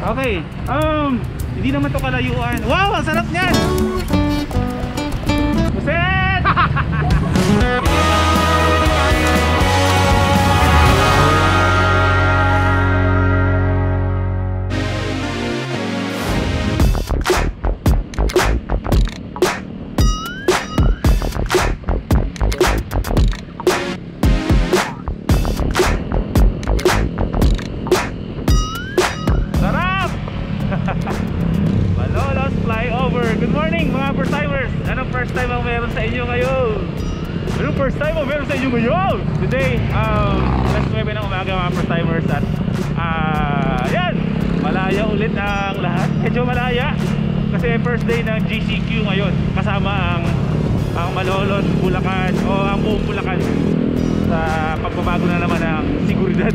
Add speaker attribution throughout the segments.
Speaker 1: Okay, hindi naman to kalayuan. Wow, ang sarap niyan! Buset! Malolos flyover. Good morning mga first timers. Anong first time ang meron sa inyo ngayon? Anong first time ang meron sa inyo ngayon? Today, alas 9 ng umaga mga first timers. At yan, malaya ulit ang lahat. Medyo malaya kasi first day ng GCQ ngayon. Kasama ang Malolos, Bulacan o ang buong Bulacan sa pagbabago na naman ng seguridad.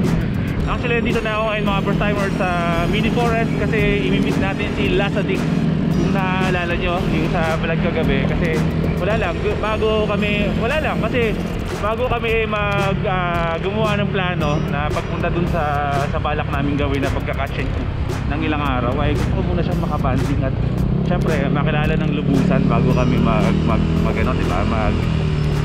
Speaker 1: Actually, dito na ako ngayon mga first timers sa Mini Forest kasi imimit natin si Lasadik. Kung naalala nyo yung sa vlog kagabi. Kasi bago kami gumawa ng plano na pagpunta dun sa balak namin gawin na pagka-catch and cook ng ilang araw, ay gusto ko muna siyang makabanding at syempre makilala ng lubusan bago kami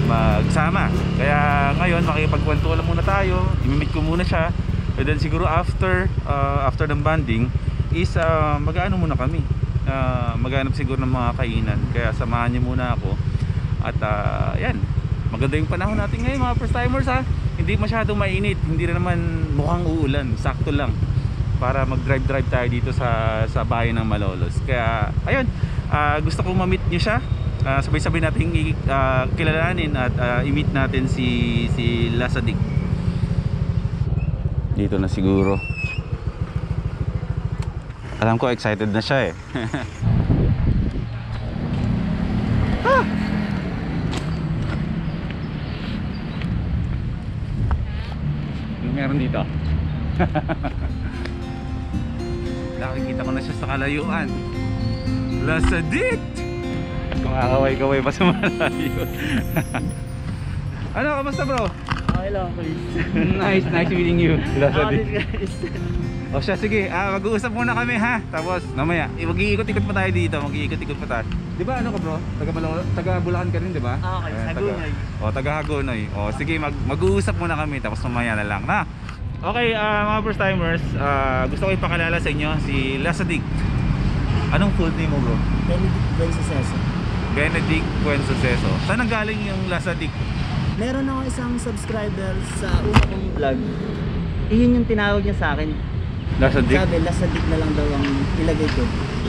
Speaker 1: magsama. Kaya ngayon makikipagkwentuhan muna tayo, imimit ko muna siya. And then siguro after ng banding is mag-aano muna kami, maghanap siguro ng mga kainan. Kaya samahan niyo muna ako. At yan, maganda yung panahon natin ngayon mga first timers ha. Hindi masyadong mainit, hindi rin naman mukhang uulan, sakto lang para mag-drive tayo dito sa bayan ng Malolos. Kaya ayun, gusto kong ma-meet niyo siya. Sabay-sabay natin kilalanin at i-meet natin si Lasadik. Dito na siguro. Alam ko excited na siya eh. Ano meron dito? Nakikita ko na siya sa kalayuan. Lasadik! Kung kakaway-kaway pa sa malayo. Ano, kamusta bro?
Speaker 2: Okay lang, please.
Speaker 1: Nice meeting you. Lasadik.
Speaker 2: Guys.
Speaker 1: O siya, sige, mag-uusap muna kami ha. Tapos mamaya, mag-iikot-ikot pa tayo dito. Mag-iikot-ikot pa tayo. Di ba ano ka bro? Taga Bulacan ka rin, di ba?
Speaker 2: Okay, Hagonoy.
Speaker 1: Taga Hagonoy. O sige, mag-uusap muna kami. Tapos mamaya na lang na. Okay, mga first timers, gusto ko ipakilala sa inyo si Lasadik. Anong full name mo bro?
Speaker 2: Benedict Buensuceso.
Speaker 1: Benedict Buensuceso. Saan ang galing yung Lasadik?
Speaker 2: Meron ako isang subscriber sa una kong vlog. Iyon yung tinawag niya sa akin.
Speaker 1: Lasadik?
Speaker 2: Sabi, Lasadik na lang daw ang ilagay ko.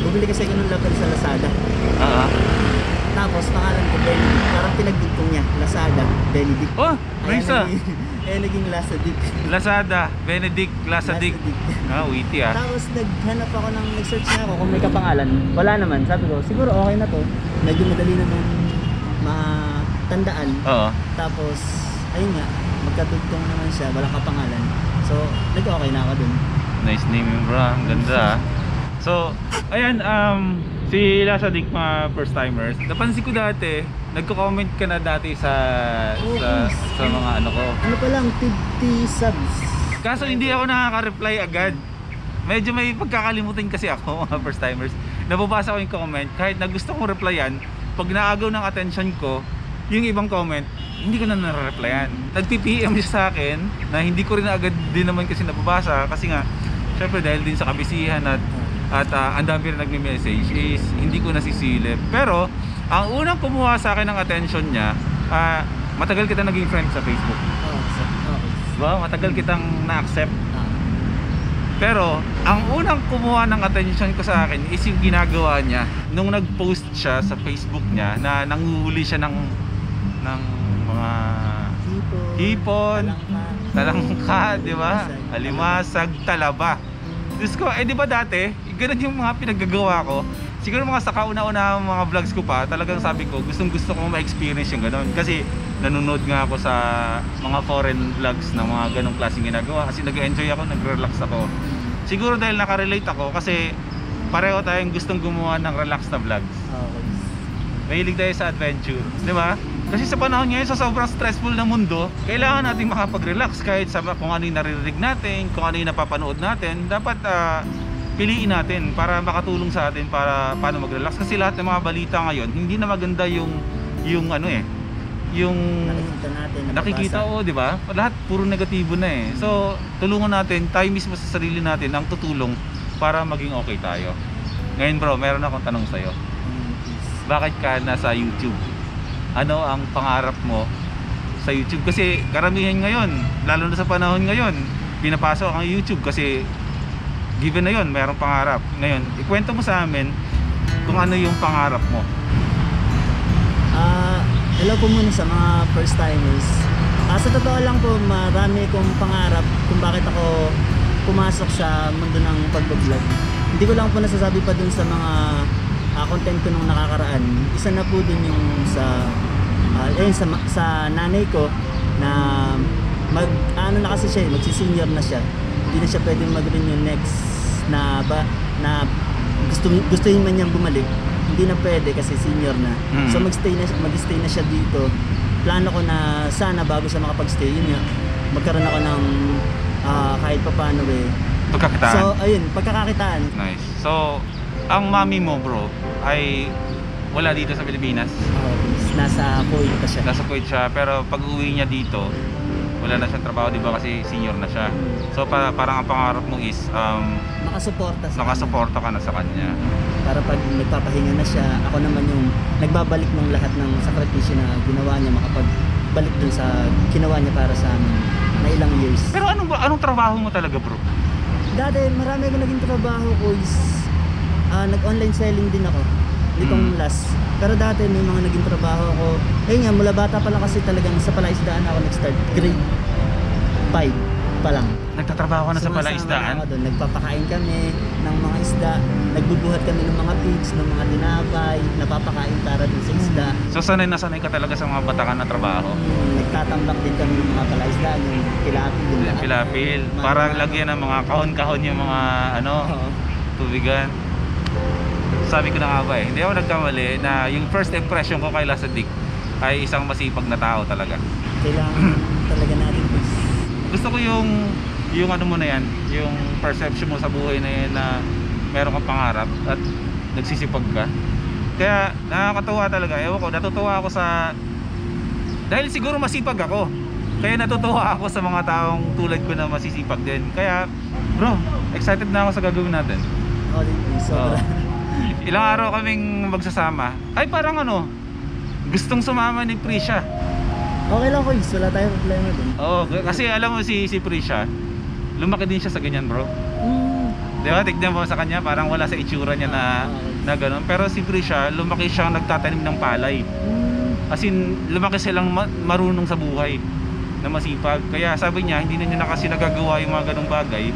Speaker 2: Bumili kasi ako ng lapel sa Lazada. Tapos pangalan ko Benedict. Parang pinagdugtong niya. Lazada, Benedict.
Speaker 1: Oh, may isa.
Speaker 2: Naging Lasadik.
Speaker 1: Lazada, Benedict, Lasadik. Witty ah.
Speaker 2: Tapos nag-search na ako kung may kapangalan. Wala naman. Sabi ko, siguro okay na to. Medyo madali naman matandaan.
Speaker 1: Oo.
Speaker 2: Tapos, ayun nga, magkatugtong naman siya, walang kapangalan. So, nag-okay na ako dun.
Speaker 1: Nice name yung bro, ang ganda ah. So, ayan, si Lasadik mga first timers. Napansin ko dati, nagko-comment ka na dati sa mga ano ko.
Speaker 2: Ano pa lang, 50 subs.
Speaker 1: Kaso hindi ako nakaka-reply agad. Medyo may pagkakalimutan kasi ako mga first timers. Nababasa ko yung comment, kahit na gusto kong replyan, pag naagaw ng attention ko, yung ibang comment, hindi ko na nare-replyan. Nag-PM siya sa akin na hindi ko rin agad din naman kasi nababasa kasi nga, syempre dahil din sa kabisihan at ang dami rin nagme-message is hindi ko nasisilip. Pero ang unang kumuha sa akin ng attention niya, matagal kita naging friend sa Facebook. Diba? Matagal kitang na-accept. Pero ang unang kumuha ng attention ko sa akin is yung ginagawa niya nung nag-post siya sa Facebook niya na nanguhuli siya ng mga hipon, talangka, di ba? Halimasag, talaba. Diyos ko, di ba dati, ganun yung mga pinaggagawa ko. Siguro mga sa kauna-una mga vlogs ko pa, talagang sabi ko, gustong-gusto kong ma-experience yung ganun. Kasi nanonood nga ako sa mga foreign vlogs na mga ganung klaseng ginagawa. Kasi nag-enjoy ako, nag-relax ako. Siguro dahil nakarelate ako kasi pareho tayong gustong gumawa ng relax na vlogs. Mahilig tayo sa adventure, di ba? Kasi sa panahon ngayon, sa sobrang stressful na mundo, kailangan natin makapag-relax kahit sa kung ano yung naririnig natin, kung ano yung napapanood natin. Dapat piliin natin para makatulong sa atin para paano mag-relax, kasi lahat ng mga balita ngayon hindi na maganda yung ano yung
Speaker 2: Nakikita natin,
Speaker 1: nakikita, di ba? Lahat puro negatibo na eh. So tulungan natin, tayo mismo sa sarili natin ang tutulong para maging okay tayo. Ngayon bro, meron akong tanong sa'yo. Bakit ka nasa YouTube? Ano ang pangarap mo sa YouTube? Kasi karamihan ngayon, lalo na sa panahon ngayon, pinapasok ang YouTube kasi given na yun, mayroong pangarap. Ngayon, ikwento mo sa amin kung ano yung pangarap mo.
Speaker 2: Hello po muna sa mga first timers. Sa totoo lang po, marami kong pangarap kung bakit ako pumasok sa mundo ng pag-vlog. Hindi ko lang po nasasabi pa dun sa mga content ko nung nakakaraan. Isa na po dun yung sa nanay ko na na kasi siya, magsi-senior na siya. Hindi na siya pwedeng mag-renew next na gustuhin man niyang bumalik. Hindi na pwede kasi senior na. So mag-stay na siya dito. Plano ko na sana bago siya makapag-stay, yun nga, magkaroon ako ng kahit papaano
Speaker 1: Pagkakitaan.
Speaker 2: So ayun, pagkakakitaan.
Speaker 1: Nice. So ang mami mo bro ay wala dito sa Pilipinas?
Speaker 2: Nasa Kuwait pa siya.
Speaker 1: Nasa Kuwait siya, pero pag uwi niya dito wala na siyang trabaho, di ba, kasi senior na siya. So parang ang pangarap mo is nakasuporta ka na sa kanya.
Speaker 2: Para pag nagpapahinga na siya, ako naman yung nagbabalik ng lahat ng sakripisyo na ginawa niya, makapagbalik dun sa ginawa niya para sa amin na ilang years.
Speaker 1: Pero anong trabaho mo talaga bro?
Speaker 2: Dati marami akong naging trabaho ko is nag-online selling din ako nitong last. Pero dati may mga naging trabaho ako. Nga, mula bata pa lang kasi talagang sa palaisdaan ako nag-start. Grade 5 pa lang.
Speaker 1: Nagtatrabaho ka na sa palaisdaan?
Speaker 2: Ako doon. Nagpapakain kami ng mga isda. Nagbubuhat kami ng mga pigs, ng mga dinapay. Napapakain para dun sa isda.
Speaker 1: So sanay na sanay ka talaga sa mga batakan na trabaho?
Speaker 2: Nagtatambak din kami ng mga palaisdaan, yung pilapil.
Speaker 1: Pilapil. Para lagyan ng mga kahon-kahon yung mga tubigan. Sabi ko na nga ba hindi ako nagkamali na yung first impression ko kay Lasadik ay isang masipag na tao talaga.
Speaker 2: Kailangan talaga natin
Speaker 1: gusto ko yung ano mo na yan, yung perception mo sa buhay na yan na meron kang pangarap at nagsisipag ka. Kaya nakakatuwa talaga, ewan ko, natutuwa ako dahil siguro masipag ako, kaya natutuwa ako sa mga taong tulad ko na masisipag din. Kaya bro, excited na ako sa gagawin natin.
Speaker 2: Sobra.
Speaker 1: Ilang araw kaming magsasama. Ay parang gustong sumama ni Prisha.
Speaker 2: Okay lang Koys, wala tayong problema dun.
Speaker 1: Kasi alam mo si Prisha, lumaki din siya sa ganyan bro. Diba, tignan mo sa kanya, parang wala sa itsura niya na gano'n. Pero si Prisha, lumaki siyang nagtatanim ng palay. As in, lumaki silang marunong sa buhay na masipag. Kaya sabi niya, hindi na niya kasi nagagawa yung mga ganong bagay.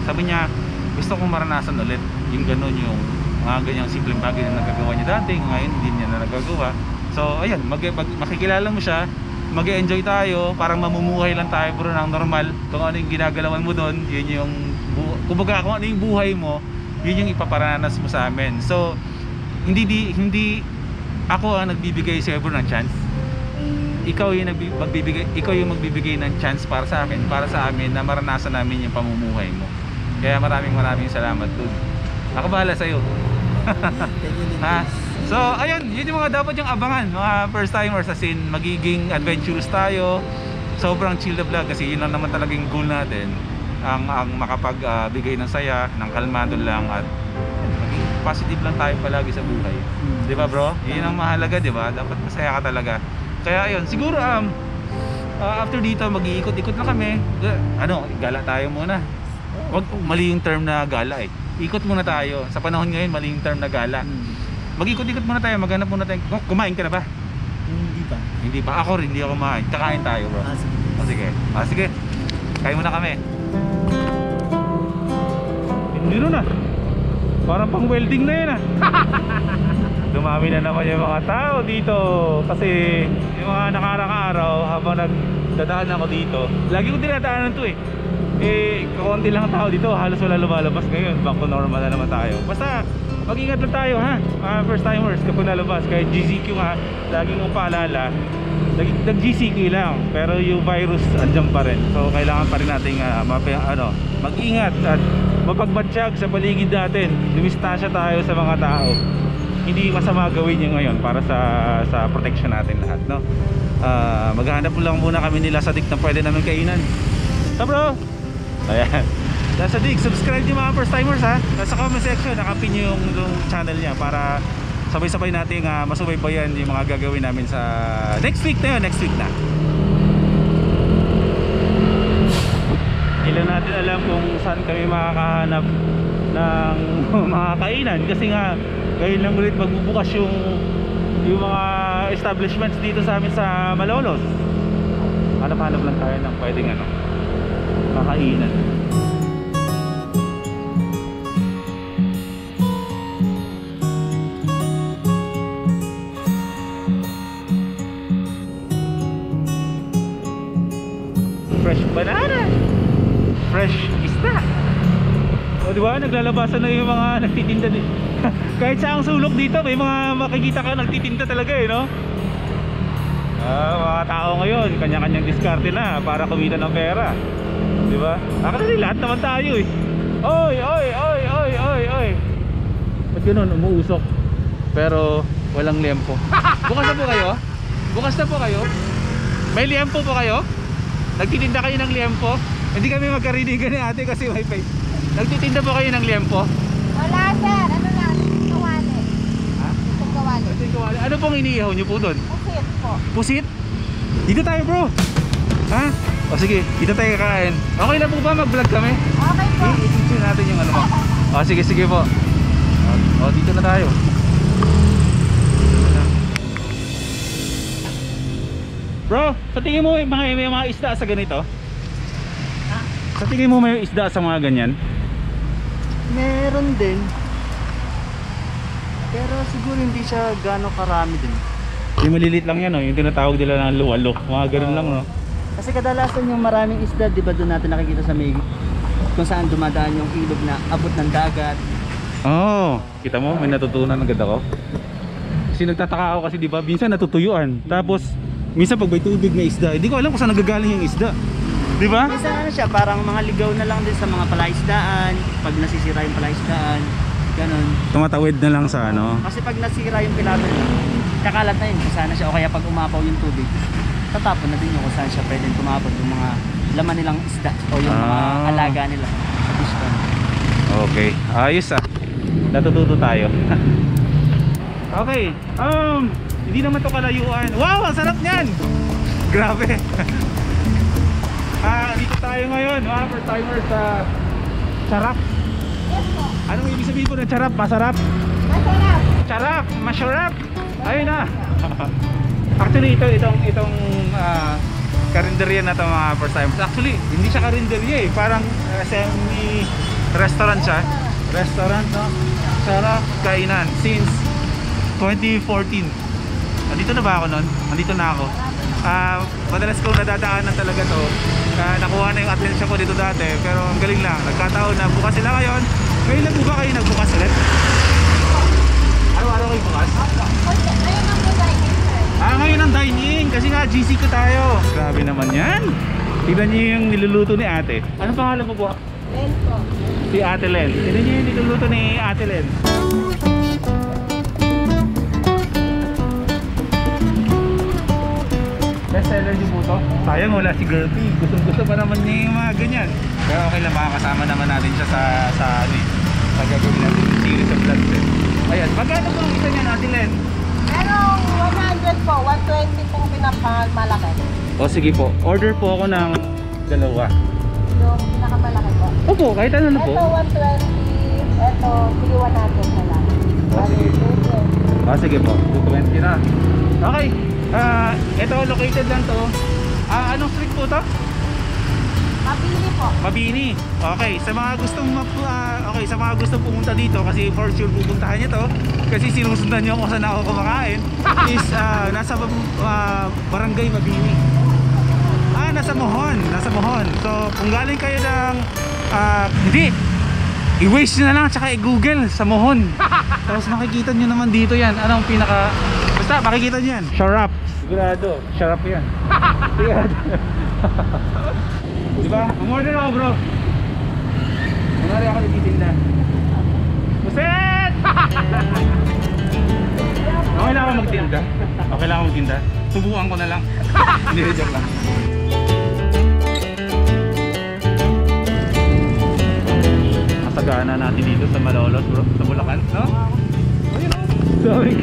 Speaker 1: Sabi niya, gusto kong maranasan ulit yung gano'n, yung mga ganyang simpleng bagay na nagagawa niya dati, ngayon hindi niya na nagagawa. So ayan, makikilala mo siya, mag-enjoy tayo, parang mamumuhay lang tayo bro ng normal. Kung ano yung ginagalawan mo doon, yun yung kumbaga kung ano yung buhay mo, yun yung ipaparanas mo sa amin. So hindi ako ang nagbibigay sa bro ng chance. Ikaw yung magbibigay ng chance para sa akin, para sa amin na maranasan namin yung pamumuhay mo. Kaya maraming salamat dude. Ako bahala sa'yo. So ayun, yun yung mga dapat yung abangan mga first timers, as in magiging adventurous tayo. Sobrang chill na vlog kasi yun lang naman talaga yung goal natin, ang makapagbigay ng saya, ng kalmado lang, at maging positive lang tayo palagi sa buhay. Di ba bro? Yun ang mahalaga, di ba? Dapat masaya ka talaga. Kaya ayun, siguro after dito mag-iikot-ikot na kami. Gala tayo muna. Wag mali yung term na gala eh. Ikot muna tayo. Sa panahon ngayon, mali yung term na gala. Mag-ikot-ikot muna tayo, maghanap muna tayo. Kumain ka na ba? Hindi pa. Ako rin, hindi ako kumain. Kakain tayo bro. Sige. Kain muna kami. Hindi na. Parang pang welding na yun Dumami na naman yung mga tao dito. Kasi yung mga nakarang araw, habang nagdadaan ako dito, lagi ko dinadaanan to kaunti lang tao dito, halos wala lumalabas ngayon. Back to normal na naman tayo. Basta mag-ingat lang tayo first timers kapag nalabas. Kahit GCQ lagi mong paalala, nag-GCQ lang, pero yung virus andyan pa rin. So kailangan pa rin natin mag-ingat at mapagmatsyag sa paligid natin, lumistasya tayo sa mga tao, hindi masama gawin yung ngayon para sa protection natin lahat, no? Maghahanap lang muna kami nila sa dik na pwede namin kainan. So bro, ayan, nasa dik, subscribe yung mga first timers ha. Nasa comment section, nakapin nyo yung channel niya para sabay-sabay natin masubaybayan yung mga gagawin namin sa next week na yun, next week na. Hindi lang natin alam kung saan kami makakahanap ng mga kainan kasi nga ngayon lang ulit magbubukas yung mga establishments dito sa amin sa Malolos. Hanap-hanap lang tayo ng pwedeng kakainan. Fresh banana, fresh isda. O diba, naglalabasan na yung mga nagtitinda dito. Kahit sa ang sulok dito may mga makikita ka nagtitinda talaga no? Mga tao ngayon kanya-kanyang diskarte na para kumita ng pera, diba? Actually lahat naman tayo Oy, oy, oy, oy, oy, oy. Ba't ganun, umuusok pero walang liempo. Bukas na po kayo? Bukas na po kayo? May liempo po kayo? Nagtitinda kayo ng liempo? Hindi kami magkarinigan ni ate kasi wifi. Nagtitinda po kayo ng liempo?
Speaker 3: Wala sir, ano lang, kawali.
Speaker 1: Ha?
Speaker 3: Itong kawali.
Speaker 1: Kawali. Ano pong iniihaw nyo po doon?
Speaker 3: Pusit po.
Speaker 1: Pusit? Dito tayo bro. Ha? O sige, dito tayo kakain. Okay na po ba mag-vlog kami?
Speaker 3: Okay po.
Speaker 1: I-teach natin yung ano mo. O sige, sige po. O dito na tayo. Bro, sa tingin mo may mga isda sa ganito? Sa tingin mo may isda sa mga ganyan?
Speaker 2: Meron din. Pero siguro hindi siya gano'ng karami din.
Speaker 1: Yung malilit lang yan yung tinatawag nila ng luwalo. Mga ganun lang no.
Speaker 2: Kasi kadalasan yung maraming isda, di ba doon natin nakikita sa may kung saan dumadaan yung ilog na abot ng dagat.
Speaker 1: Oh, kita mo may natutunan agad ako. Kasi nagtataka ako kasi di ba minsan natutuyuan. Tapos minsan pag may tubig may isda, hindi ko alam kung saan nagagaling yung isda. Di ba?
Speaker 2: Minsan ano siya, parang mga ligaw na lang din sa mga palaisdaan. Pag nasisira yung palaisdaan, ganun.
Speaker 1: Tumatawid na lang sa ano.
Speaker 2: Kasi pag nasira yung pilaban, kakalat na yun kung saan na siya. O kaya pag umapaw yung tubig, tatapon na din yung kung saan siya pwedeng tumapon yung mga laman nilang isda o yung mga alaga nila sa piston.
Speaker 1: Okay, ayos natututo tayo. Okay, hindi naman to kalayuan. Wow, ang sarap niyan. Grabe. Dito tayo ngayon, mga first timers sa charap.
Speaker 3: Yes po.
Speaker 1: Anong ibig sabihin po ng charap? Masarap?
Speaker 3: Masarap.
Speaker 1: Charap, masarap. Ayun na. Actually itong karinderya na to mga first timers. Actually, hindi siya karinderya parang semi restaurant siya. Restaurant no? Sarap kainan since 2014. Nandito na ba ako nun? Nandito na ako. Madalas kong nadadaanan talaga to. Nakuha na yung attention ko dito dati. Pero ang galing lang. Nagkataon na bukas sila ngayon. Ngayon lang po ba kayo nagbukas ulit? Araw-araw kayo bukas?
Speaker 3: Ayun ang dining sir.
Speaker 1: Ngayon ang dine-in. Kasi nga GC ko tayo. Grabe naman yan. Tignan niyo yung niluluto ni ate. Anong pangalan mo po?
Speaker 3: Len po.
Speaker 1: Si Ate Len. Tignan niyo yung niluluto ni Ate Len. Bestseller niyo po to? Sayang wala si Gertie. Gusto pa naman niya yung mga ganyan. Pero okay lang, makakasama naman natin siya sa gagawin natin yung series of vlogs Ayan, magkano po ang isa niya Ate Len?
Speaker 3: Merong 100 po, 120 pong pinakamalaki.
Speaker 1: O sige po, order po ako ng dalawa.
Speaker 3: Yung pinakamalaki po.
Speaker 1: Opo, kahit ano na po.
Speaker 3: Ito 120, ito 3,100 na lang.
Speaker 1: Sige. Sige po, 220 na. Okay, ito located lang to. Anong street po to?
Speaker 3: Mabili po.
Speaker 1: Mabini. Okay, sa mga gustong pumunta dito kasi for sure pupuntahan niyo to kasi sinusundan niyo kung saan ako kumakain is nasa Barangay Mabini. Nasa Mohon. So, kung galing kayo ng hindi i-waste nyo na lang tsaka i-google sa Mohon. Tapos makikita nyo naman dito yan. Anong pinaka basta makikita nyo yan. Sharap. Sigurado, sharap yan. Sigurado. Diba? Umorder ako bro. Kunwari ako nagtitinda. Buset! Okay lang ako magtinda. Okay lang ako magtinda. Subukan ko na lang. Hindi, joke lang. Masagana natin dito sa Malolos bro. Sa Bulacan, no? Ayun o. Sorry.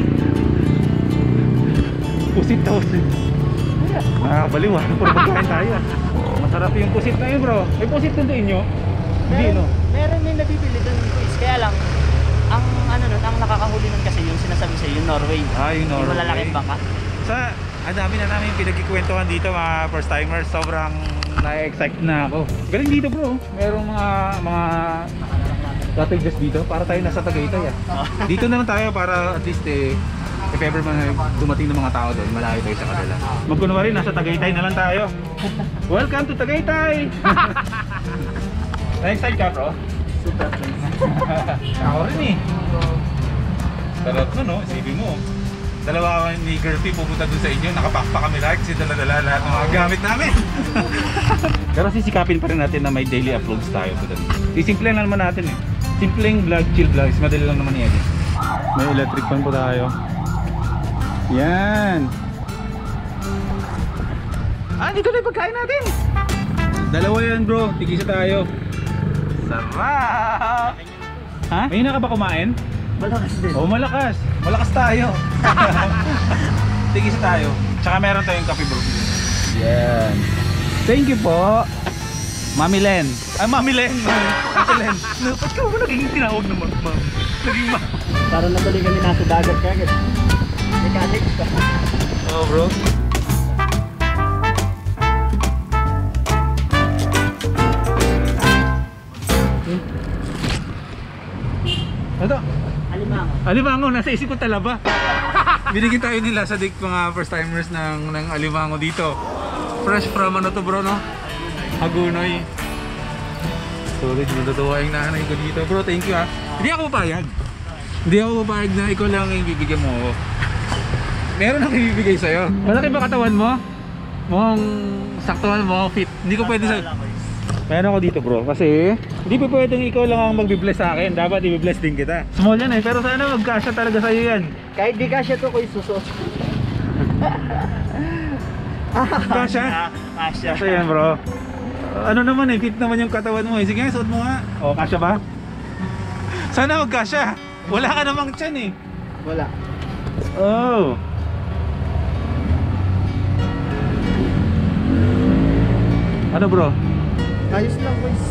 Speaker 1: Pusit na pusit. Nakakabaliw ah. Puro pagkain tayo. Masarap yung pusit na yun bro. May pusit din sa inyo? Hindi no?
Speaker 2: Meron may nabibili dun guys. Kaya lang, ang ano nun, ang nakakahuli nun kasi yung sinasabi sa'yo, yung Norway.
Speaker 1: Ah, yung Norway.
Speaker 2: Yung malalaking baka.
Speaker 1: Ang dami na namin pinagkikwentuhan dito mga first timers. Sobrang na-excite na ako. Galing dito bro. Merong mga cottages dito para tayo nasa Tagaytay ah. Dito naman tayo para at least if ever man dumating ng mga tao doon, malayo tayo sa kanila. Magkunwari nasa Tagaytay na lang tayo. Welcome to Tagaytay! Na-excite ka bro?
Speaker 2: Super.
Speaker 1: Ako rin eh. Sarap no, no? Isipin mo. Dalawa kami ni Gertie pupunta doon sa inyo. Nakapakpa kami lahat kasi dala-dala lahat ng mga gamit namin. Pero sisikapin pa rin natin na may daily uploads tayo doon. Isimple lang naman natin eh. Simpleng vlog, chill vlogs. Madali lang naman yan eh. May electric fan po tayo. Yan. Dito na yung pagkain natin. Dalawa yan bro. Tigisa tayo. Sarap! Ha? May na ka ba kumain?
Speaker 2: Malakas din.
Speaker 1: Oo, malakas. Malakas tayo. Tigisa tayo. Tsaka meron tayong kape bro. Yan. Thank you po. Mami Len. Ay, Mami Len. Ate Len. Ba't ka ba naging tinawag na ma'am? Naging ma...
Speaker 2: Parang natuloy kami nasa dagat kagad. Mechanic pa.
Speaker 1: Oo bro. Ito. Alimango, nasa isip ko talaba. Binigyan tayo nila sa dik mga first timers ng alimango dito. Fresh from ano to bro no? Hagunoy. Solid, natutuwa yung nanay ko dito. Bro, thank you ha. Hindi ako papayag. Hindi ako papayag na ikaw lang yung bibigyan mo ako. Meron akong ibibigay sa'yo. Malaki ba katawan mo? Mukhang saktuhan mo, fit. Hindi ko pwede sa... Meron ako dito bro, kasi hindi pa pwedeng ikaw lang ang magbi-bless sa akin. Dapat i-bless din kita. Small yan eh, pero sana magkasya talaga sa'yo yan.
Speaker 2: Kahit di kasya to ko isusos.
Speaker 1: Kasya?
Speaker 2: Kasya.
Speaker 1: Kasya yan bro. Ano naman eh, fit naman yung katawan mo eh. Sige, suot mo nga. O, kasya ba? Sana magkasya. Wala ka namang tiyan eh.
Speaker 2: Wala.
Speaker 1: Oh. Ano bro?
Speaker 2: Ayos lang boys.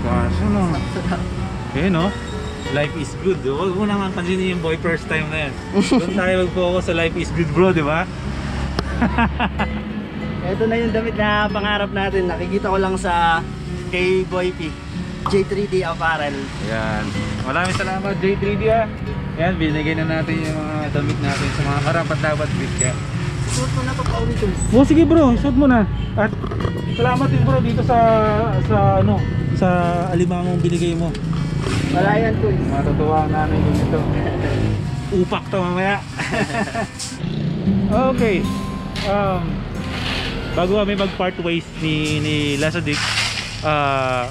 Speaker 1: Kasya no. Eh no? Life is good. Huwag mo naman pansinin yung boy first time na yan. Doon tayo mag-focus sa life is good bro, di ba?
Speaker 2: Ito na yung damit na pangarap natin. Nakikita ko lang sa kay Boy P. J3D Apparel.
Speaker 1: Yan. Maraming salamat J3D ah. Yan, binigay na natin yung mga damit natin sa mga karapat dapat bit ka.
Speaker 2: Suot mo na to pa ulit.
Speaker 1: Oh sige bro, shoot mo na. At salamat din bro dito sa alimangong binigay mo.
Speaker 2: Wala yan to.
Speaker 1: Matutuwa ang nanay ko nito. Upak to mamaya. Okay. Bago kami mag-part ways ni Lasadik,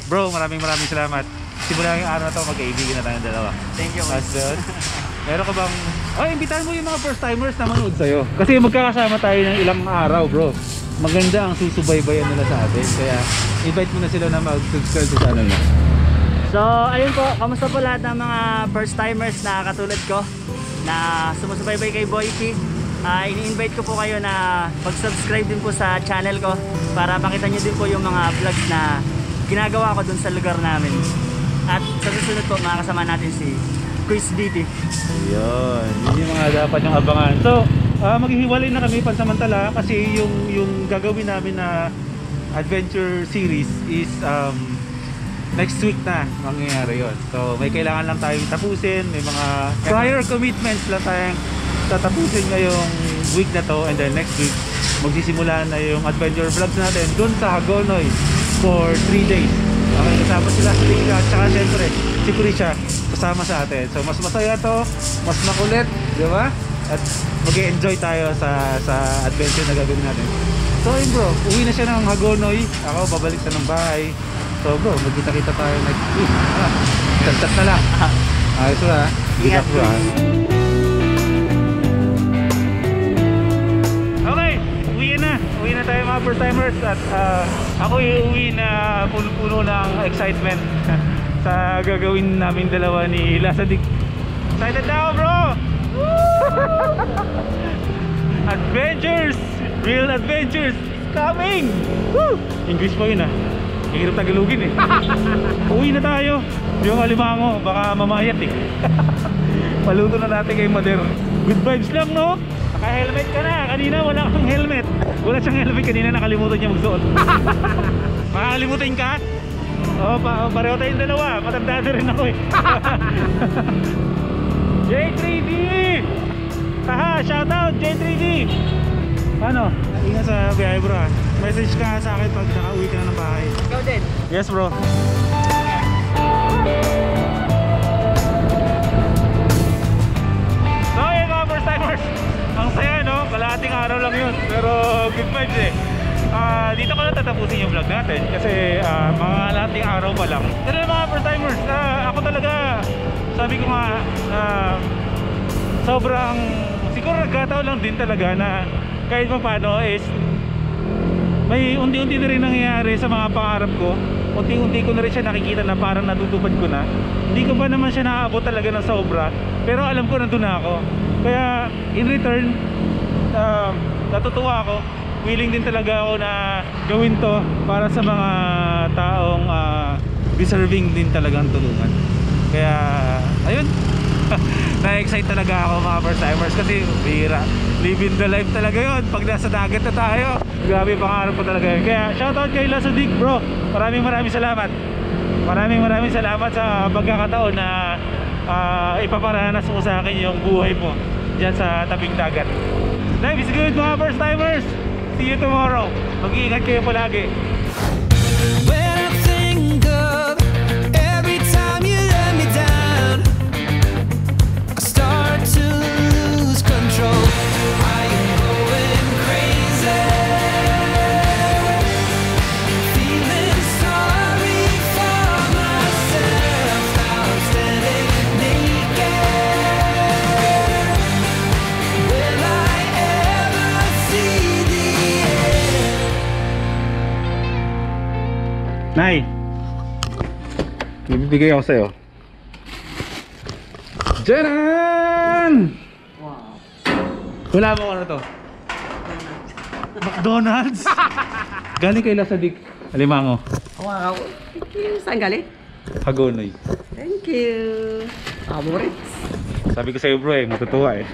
Speaker 1: bro, maraming salamat. Simula yung araw na to, magkaibigan na tayong dalawa.
Speaker 2: Thank you.
Speaker 1: As doon, meron ka bang... imbitahan mo yung mga first timers na manood sa'yo. Kasi magkakasama tayo ng ilang araw bro. Maganda ang susubaybayan nila sa atin. Kaya invite mo na sila na mag-subscribe sa channel na.
Speaker 2: So, ayun po, kamusta po lahat ng mga first timers na katulad ko na sumusubaybay kay Boy P. Ini-invite ko po kayo na mag-subscribe din po sa channel ko para makita nyo din po yung mga vlogs na ginagawa ko dun sa lugar namin. At sa susunod po, makakasama natin si Chris DT.
Speaker 1: Yun yung mga dapat yung abangan. So, maghihiwalay na kami pansamantala kasi yung gagawin namin na adventure series is next week na mangyayari yun. So may kailangan lang tayong tapusin, may mga prior commitments lang tayong tatapusin ngayong week na to, and then next week magsisimula na yung adventure vlogs natin dun sa Hagonoy for 3 days. Okay, kasama sila si Rika at saka syempre si Kurisha kasama sa atin. So mas masaya to, mas makulit, di ba? At mag-enjoy tayo sa adventure na gagawin natin. So yun bro, uwi na siya ng Hagonoy. Ako babalik sa ng bahay. So bro, magkita-kita tayo next week. Tat na lang. Ayos bro ha. Good luck bro ha. Okay, uwi na tayo mga first timers. At ako uwi na puno-puno ng excitement sa gagawin namin dalawa ni Lasadik. Excited na ako bro! Adventures! Real adventures is coming! Woo! English pa yun ah. Hirap Tagalogin eh. Uwi na tayo. Yung alimango, baka mamayat eh. Paluto na natin kay Mader. Good vibes lang no? Naka-helmet ka na. Kanina wala kang helmet. Wala siyang helmet kanina, nakalimutan niya magsuot. Makakalimutan ka? Oo, pareho tayong dalawa. Matanda rin ako eh. J3D! Haha, shoutout J3D! Ano? Ingat sa biyahe bro ha. Message ka sa akin pag nakauwi ka na ng bahay.
Speaker 3: Ikaw din.
Speaker 1: Yes bro. So yun mga first timers, ang saya no, kalahating araw lang yun. Pero good vibes eh. Dito ko na tatapusin yung vlog natin kasi mga kalahating araw pa lang. Pero mga first timers, ako talaga sabi ko nga sobrang siguro nagkataon lang din talaga na kahit pa paano is may unti-unti na rin nangyayari sa mga pangarap ko. Unti-unti ko na rin siya nakikita na parang natutupad ko na. Hindi ko pa naman siya naaabot talaga ng sobra, pero alam ko nandun na ako. Kaya in return natutuwa ako. Willing din talaga ako na gawin to para sa mga taong deserving din talagang tulungan. Kaya ayun. Na-excite talaga ako mga first timers kasi bihira. Living the life talaga yun. Pag nasa dagat na tayo, grabe pangarap ko talaga yun. Kaya shoutout kay Lasadik bro. Maraming salamat. Maraming salamat sa pagkakataon na ipaparanas mo sa akin yung buhay mo dyan sa tabing dagat. Life is good mga first timers. See you tomorrow. Mag-iingat kayo palagi.
Speaker 4: When I think of every time you let me down, I start to lose control. I am going crazy, feeling sorry for myself. Now I'm standing naked. Will I ever see the end?
Speaker 1: Nay, may bibigay ako sa'yo. Jaran!
Speaker 3: Wow.
Speaker 1: Wala mo ano to? McDonald's? Galing kay Lasadik. Alimango.
Speaker 3: Wow. Saan galing?
Speaker 1: Hagonoy.
Speaker 3: Thank you. Favorites.
Speaker 1: Sabi ko sa'yo bro eh, matutuwa eh.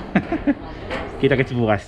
Speaker 1: Kita-kits bukas.